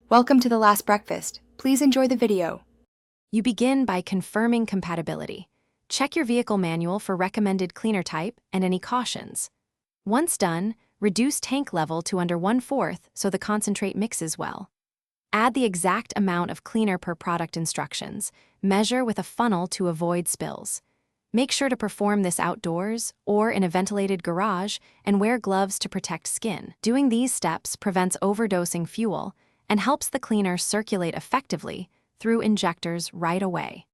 Welcome to The Last Breakfast. Please enjoy the video. You begin by confirming compatibility. Check your vehicle manual for recommended cleaner type and any cautions. Once done, reduce tank level to under 1/4 so the concentrate mixes well. Add the exact amount of cleaner per product instructions. Measure with a funnel to avoid spills. Make sure to perform this outdoors or in a ventilated garage and wear gloves to protect skin. Doing these steps prevents overdosing fuel and helps the cleaner circulate effectively through injectors right away.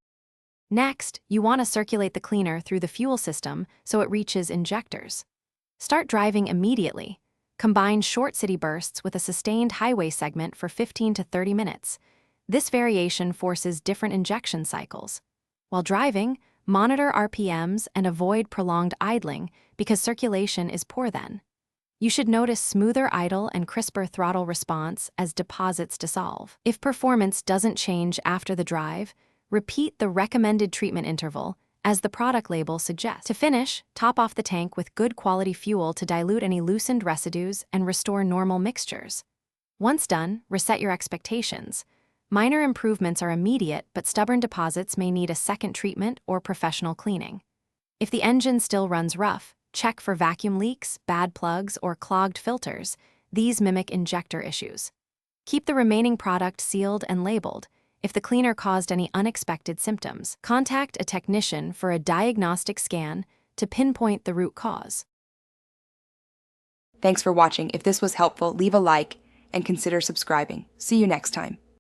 Next, you want to circulate the cleaner through the fuel system so it reaches injectors. Start driving immediately. Combine short city bursts with a sustained highway segment for 15 to 30 minutes. This variation forces different injection cycles. While driving, monitor RPMs and avoid prolonged idling because circulation is poor then. You should notice smoother idle and crisper throttle response as deposits dissolve. If performance doesn't change after the drive, repeat the recommended treatment interval as the product label suggests. To finish, top off the tank with good quality fuel to dilute any loosened residues and restore normal mixtures. Once done, reset your expectations. Minor improvements are immediate, but stubborn deposits may need a second treatment or professional cleaning. If the engine still runs rough, check for vacuum leaks, bad plugs, or clogged filters. These mimic injector issues. Keep the remaining product sealed and labeled. If the cleaner caused any unexpected symptoms, contact a technician for a diagnostic scan to pinpoint the root cause. Thanks for watching. If this was helpful, leave a like and consider subscribing. See you next time.